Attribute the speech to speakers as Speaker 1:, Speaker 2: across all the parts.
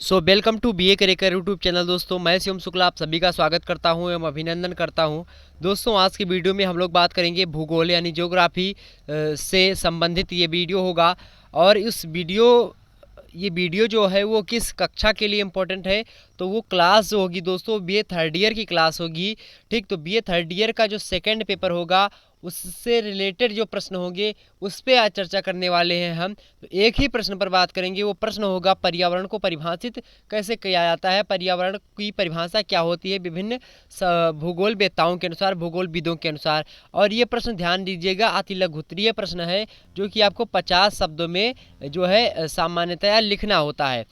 Speaker 1: Welcome to B A career YouTube channel. दोस्तों मैं शिवम शुक्ला आप सभी का स्वागत करता हूं एवं अभिनंदन करता हूं। दोस्तों आज की वीडियो में हम लोग बात करेंगे भूगोल यानी ज्योग्राफी से संबंधित ये वीडियो होगा। और ये वीडियो जो है वो किस कक्षा के लिए इम्पोर्टेंट है, तो वो क्लास जो होगी दोस्तों बीए थर्ड ईयर की क्लास होगी। ठीक, तो बीए थर्ड ईयर का जो सेकंड पेपर होगा उससे रिलेटेड जो प्रश्न होंगे उस पर आज चर्चा करने वाले हैं हम। तो एक ही प्रश्न पर बात करेंगे, वो प्रश्न होगा पर्यावरण को परिभाषित कैसे किया जाता है, पर्यावरण की परिभाषा क्या होती है विभिन्न भूगोल वेत्ताओं के अनुसार, भूगोल विदों के अनुसार। और ये प्रश्न ध्यान दीजिएगा अति लघुत्तरीय प्रश्न है जो कि आपको 50 शब्दों में जो है सामान्यतया लिखना होता है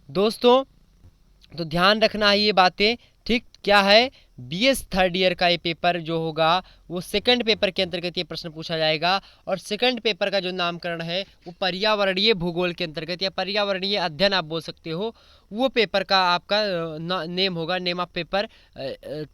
Speaker 1: दोस्तों। तो ध्यान रखना है ये बातें। ठीक, क्या है बीएस थर्ड ईयर का ये पेपर जो होगा वो सेकंड पेपर के अंतर्गत ये प्रश्न पूछा जाएगा। और सेकंड पेपर का जो नामकरण है वो पर्यावरणीय भूगोल के अंतर्गत या पर्यावरणीय अध्ययन आप बोल सकते हो, वो पेपर का आपका नेम होगा, name of paper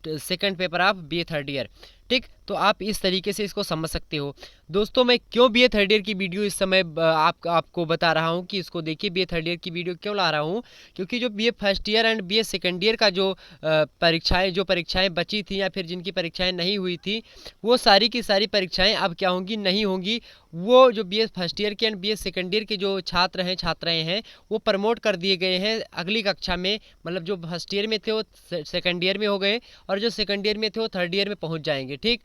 Speaker 1: second paper of BA third year. ठीक, तो आप इस तरीके से इसको समझ सकते हो। दोस्तों मैं क्यों बीए थर्ड ईयर की वीडियो इस समय आपको बता रहा हूँ कि इसको देखिए, बीए थर्ड ईयर की वीडियो क्यों ला रहा हूँ, क्योंकि जो BA first year and BA second year का जो परीक्षाएं बची थी या फिर जिनकी परीक्षाएं नहीं हुई थी, वो सारी की सारी परीक्षाएं अब क्या होंगी, नहीं होंगी। वो जो बीए फर्स्ट ईयर के एंड बीए सेकंड ईयर के जो छात्र हैं छात्राएं हैं वो प्रमोट कर दिए गए हैं अगली कक्षा में। मतलब जो फर्स्ट ईयर में थे वो सेकंड ईयर में हो गए और जो सेकंड ईयर में थे वो थर्ड ईयर में पहुंच जाएंगे। ठीक,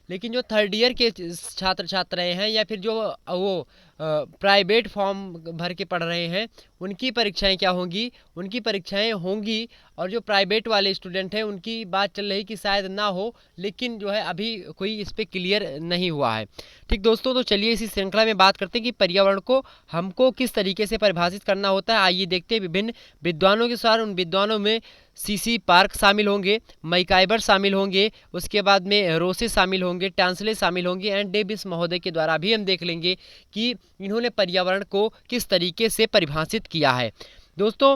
Speaker 1: लेकिन जो थर्ड ईयर के छात्र छात्राएं हैं या फिर जो वो प्राइवेट फॉर्म भर के पढ़ रहे हैं उनकी परीक्षाएं क्या होंगी, उनकी परीक्षाएं होंगी। और जो प्राइवेट वाले स्टूडेंट हैं उनकी बात चल रही कि शायद ना हो, लेकिन जो है अभी कोई इस पर क्लियर नहीं हुआ है। ठीक दोस्तों, तो चलिए इसी श्रृंखला में बात करते हैं कि पर्यावरण को हमको किस तरीके से परिभाषित करना होता है। आइए देखते हैं विभिन्न विद्वानों के साथ। उन विद्वानों में सीसी पार्क शामिल होंगे, मैकाइबर शामिल होंगे, उसके बाद में रोसे शामिल होंगे, टांसले शामिल होंगे एंड डेविस महोदय के द्वारा भी हम देख लेंगे कि इन्होंने पर्यावरण को किस तरीके से परिभाषित किया है। दोस्तों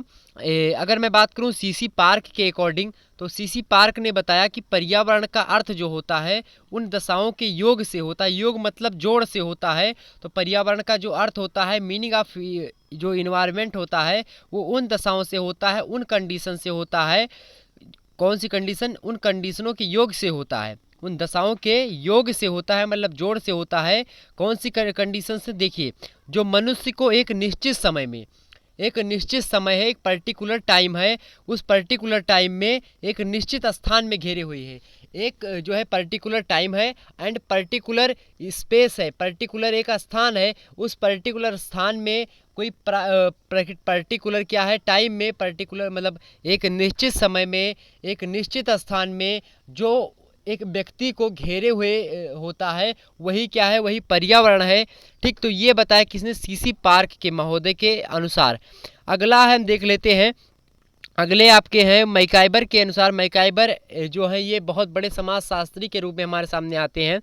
Speaker 1: अगर मैं बात करूं सीसी पार्क के अकॉर्डिंग, तो सीसी पार्क ने बताया कि पर्यावरण का अर्थ जो होता है उन दशाओं के योग से होता है। योग मतलब जोड़ से होता है। तो पर्यावरण का जो अर्थ होता है, मीनिंग ऑफ जो इन्वायरमेंट होता है, वो उन दशाओं से होता है, उन कंडीशन से होता है। कौन सी कंडीशन? उन कंडीशनों के योग से होता है, उन दशाओं के योग से होता है, मतलब जोड़ से होता है। कौन सी कंडीशन से? देखिए, जो मनुष्य को एक निश्चित समय में, एक निश्चित समय है, एक पर्टिकुलर टाइम है, उस पर्टिकुलर टाइम में एक निश्चित स्थान में घेरे हुए हैं। एक जो है पर्टिकुलर टाइम है एंड पर्टिकुलर स्पेस है, पर्टिकुलर एक स्थान है, उस पर्टिकुलर स्थान में कोई पर्टिकुलर क्या है, टाइम में, पर्टिकुलर मतलब एक निश्चित समय में, एक निश्चित स्थान में जो एक व्यक्ति को घेरे हुए होता है, वही क्या है, वही पर्यावरण है। ठीक, तो ये बताया किसने? सीसी पार्क के महोदय के अनुसार। अगला हम देख लेते हैं, अगले आपके हैं मैकाइबर के अनुसार। मैकाइबर जो है ये बहुत बड़े समाजशास्त्री के रूप में हमारे सामने आते हैं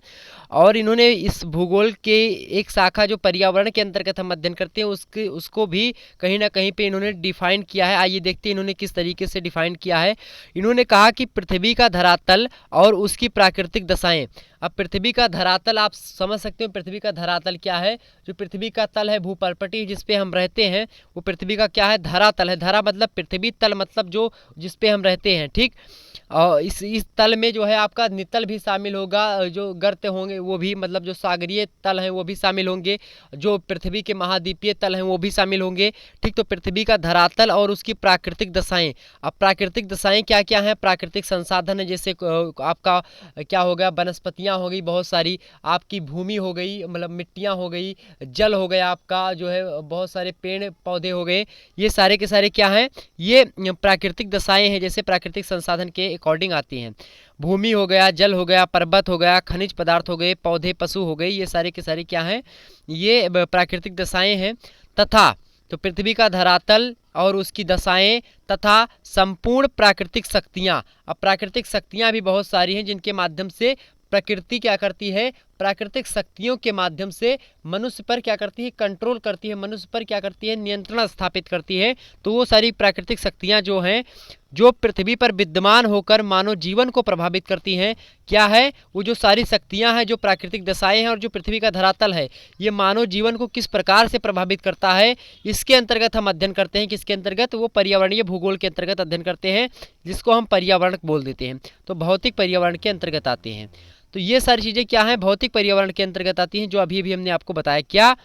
Speaker 1: और इन्होंने इस भूगोल के एक शाखा जो पर्यावरण के अंतर्गत हम अध्ययन करते हैं उसको भी कहीं ना कहीं पे इन्होंने डिफाइन किया है। आइए देखते हैं इन्होंने किस तरीके से डिफाइन किया है। इन्होंने कहा कि पृथ्वी का धरातल और उसकी प्राकृतिक दशाएं। अब पृथ्वी का धरातल आप समझ सकते हो, पृथ्वी का धरातल क्या है? जो पृथ्वी का तल है, भूपर्पटी जिस पे हम रहते हैं, वो पृथ्वी का क्या है? धरातल है। धरा मतलब पृथ्वी, तल मतलब जो जिस पे हम रहते हैं। ठीक, और इस तल में जो है आपका नितल भी शामिल होगा, जो गर्त होंगे वो भी, मतलब जो सागरीय तल हैं वो भी शामिल होंगे, जो पृथ्वी के महाद्वीपीय तल हैं वो भी शामिल होंगे। ठीक, तो पृथ्वी का धरातल और उसकी प्राकृतिक दशाएं। अब प्राकृतिक दशाएं क्या क्या हैं? प्राकृतिक संसाधन है, जैसे आपका क्या हो गया, वनस्पतियां हो गई बहुत सारी, आपकी भूमि हो गई, मतलब मिट्टियां हो गई, जल हो गया आपका, जो है बहुत सारे पेड़ पौधे हो गए, ये सारे के सारे क्या हैं? ये प्राकृतिक दशाएं हैं, जैसे प्राकृतिक संसाधन के अकॉर्डिंग आती हैं। भूमि हो गया, जल हो गया, पर्वत हो गया, खनिज पदार्थ हो गए, पौधे पशु हो गए, ये सारे के सारे क्या हैं? ये प्राकृतिक दशाएं हैं। तथा तो पृथ्वी का धरातल और उसकी दशाएं तथा संपूर्ण प्राकृतिक शक्तियां। अब प्राकृतिक शक्तियां भी बहुत सारी हैं जिनके माध्यम से प्रकृति क्या करती है? प्राकृतिक शक्तियों के माध्यम से मनुष्य पर क्या करती है, कंट्रोल करती है, मनुष्य पर क्या करती है, नियंत्रण स्थापित करती है। तो वो सारी प्राकृतिक शक्तियाँ जो हैं, जो पृथ्वी पर विद्यमान होकर मानव जीवन को प्रभावित करती हैं, क्या है वो जो सारी शक्तियां हैं, जो प्राकृतिक दशाएं हैं और जो पृथ्वी का धरातल है, ये मानव जीवन को किस प्रकार से प्रभावित करता है, इसके अंतर्गत हम अध्ययन करते हैं। किसके अंतर्गत, वो पर्यावरणीय भूगोल के अंतर्गत अध्ययन करते हैं, जिसको हम पर्यावरण बोल देते हैं। तो भौतिक पर्यावरण के अंतर्गत आते हैं। तो ये सारी चीज़ें क्या हैं, भौतिक पर्यावरण के अंतर्गत आती हैं, जो अभी अभी हमने आपको बताया। क्या,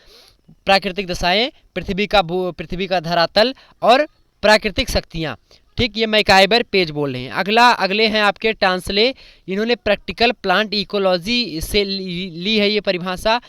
Speaker 1: प्राकृतिक दशाएं, पृथ्वी का धरातल और प्राकृतिक शक्तियाँ। ठीक, ये मैकाइबर पेज बोल रहे हैं। अगले हैं आपके टांसले, इन्होंने प्रैक्टिकल प्लांट इकोलॉजी से ली है ये परिभाषा।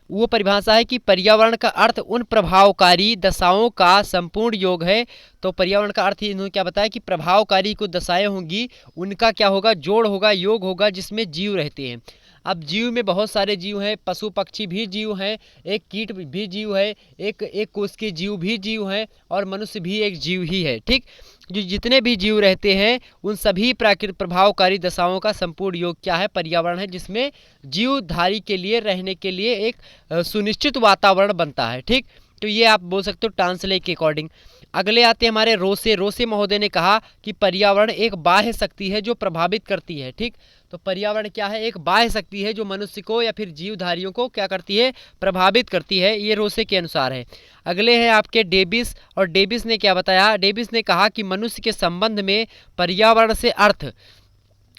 Speaker 1: वो परिभाषा है कि पर्यावरण का अर्थ उन प्रभावकारी दशाओं का संपूर्ण योग है। तो पर्यावरण का अर्थ इन्होंने क्या बताया कि प्रभावकारी कुछ दशाएं होंगी, उनका क्या होगा, जोड़ होगा, योग होगा, जिसमें जीव रहते हैं। अब जीव में बहुत सारे जीव हैं, पशु पक्षी भी जीव हैं, एक कीट भी जीव है, एक कोष के जीव भी जीव हैं, और मनुष्य भी एक जीव ही है। ठीक, जो जितने भी जीव रहते हैं उन सभी प्राकृतिक प्रभावकारी दशाओं का संपूर्ण योग क्या है, पर्यावरण है, जिसमें जीवधारी के लिए रहने के लिए एक सुनिश्चित वातावरण बनता है। ठीक, तो ये आप बोल सकते हो टांसले के अकॉर्डिंग। अगले आते हैं हमारे रोसे महोदय ने कहा कि पर्यावरण एक बाह्य शक्ति है जो प्रभावित करती है। ठीक, तो पर्यावरण क्या है, एक बाह्य शक्ति है जो मनुष्य को या फिर जीवधारियों को क्या करती है, प्रभावित करती है। ये रोसे के अनुसार है। अगले हैं आपके डेविस, और डेविस ने क्या बताया, डेविस ने कहा कि मनुष्य के संबंध में पर्यावरण से अर्थ,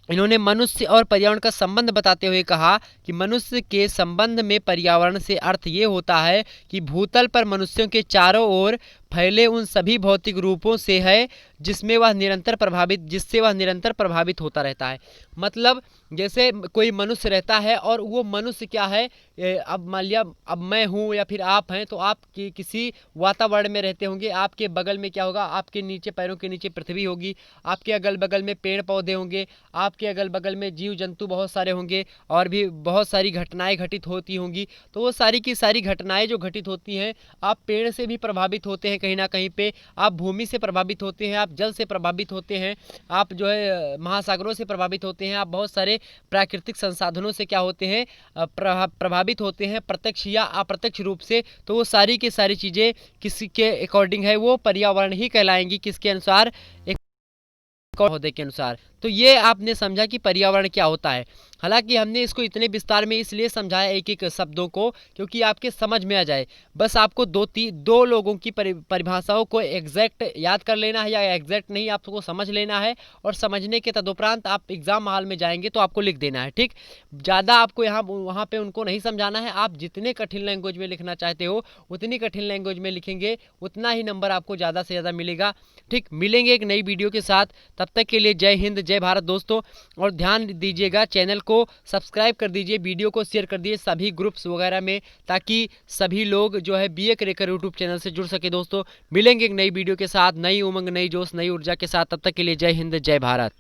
Speaker 1: इन्होंने मनुष्य और पर्यावरण का संबंध बताते हुए कहा कि मनुष्य के संबंध में पर्यावरण से अर्थ ये होता है कि भूतल पर मनुष्यों के चारों ओर फैले उन सभी भौतिक रूपों से है जिससे वह निरंतर प्रभावित होता रहता है। मतलब जैसे कोई मनुष्य रहता है और वो मनुष्य क्या है, अब मान लिया अब मैं हूँ या फिर आप हैं, तो आप किसी वातावरण में रहते होंगे, आपके बगल में क्या होगा, आपके नीचे, पैरों के नीचे पृथ्वी होगी, आपके अगल बगल में पेड़ पौधे होंगे, आपके अगल बगल में जीव जंतु बहुत सारे होंगे, और भी बहुत सारी घटनाएं घटित होती होंगी। तो वो सारी की सारी घटनाएं जो घटित होती हैं, आप पेड़ से भी प्रभावित होते हैं कहीं ना कहीं पे, आप भूमि से प्रभावित होते हैं, आप जल से प्रभावित होते हैं, आप जो है महासागरों से प्रभावित होते हैं, आप बहुत सारे प्राकृतिक संसाधनों से क्या होते हैं, प्रभावित होते हैं, प्रत्यक्ष या अप्रत्यक्ष रूप से। तो वो सारी की सारी चीज़ें किसी के अकॉर्डिंग है, वो पर्यावरण ही कहलाएंगी। किसके अनुसार, एक महोदय के अनुसार। तो ये आपने समझा कि पर्यावरण क्या होता है। हालांकि हमने इसको इतने विस्तार में इसलिए समझाया एक एक शब्दों को, क्योंकि आपके समझ में आ जाए। बस आपको दो लोगों की परिभाषाओं को एग्जैक्ट याद कर लेना है, या एग्जैक्ट नहीं, आपको समझ लेना है, और समझने के तदुपरांत आप एग्जाम हॉल में जाएंगे तो आपको लिख देना है। ठीक, ज़्यादा आपको वहाँ पे उनको नहीं समझाना है। आप जितने कठिन लैंग्वेज में लिखना चाहते हो उतनी कठिन लैंग्वेज में लिखेंगे, उतना ही नंबर आपको ज़्यादा से ज़्यादा मिलेगा। ठीक, मिलेंगे एक नई वीडियो के साथ, तब तक के लिए जय हिंद, जय भारत दोस्तों। और ध्यान दीजिएगा, चैनल को सब्सक्राइब कर दीजिए, वीडियो को शेयर कर दीजिए सभी ग्रुप्स वगैरह में, ताकि सभी लोग जो है बीए क्रैकर यूट्यूब चैनल से जुड़ सके दोस्तों। मिलेंगे एक नई वीडियो के साथ, नई उमंग, नई जोश, नई ऊर्जा के साथ। तब तक के लिए जय हिंद, जय भारत।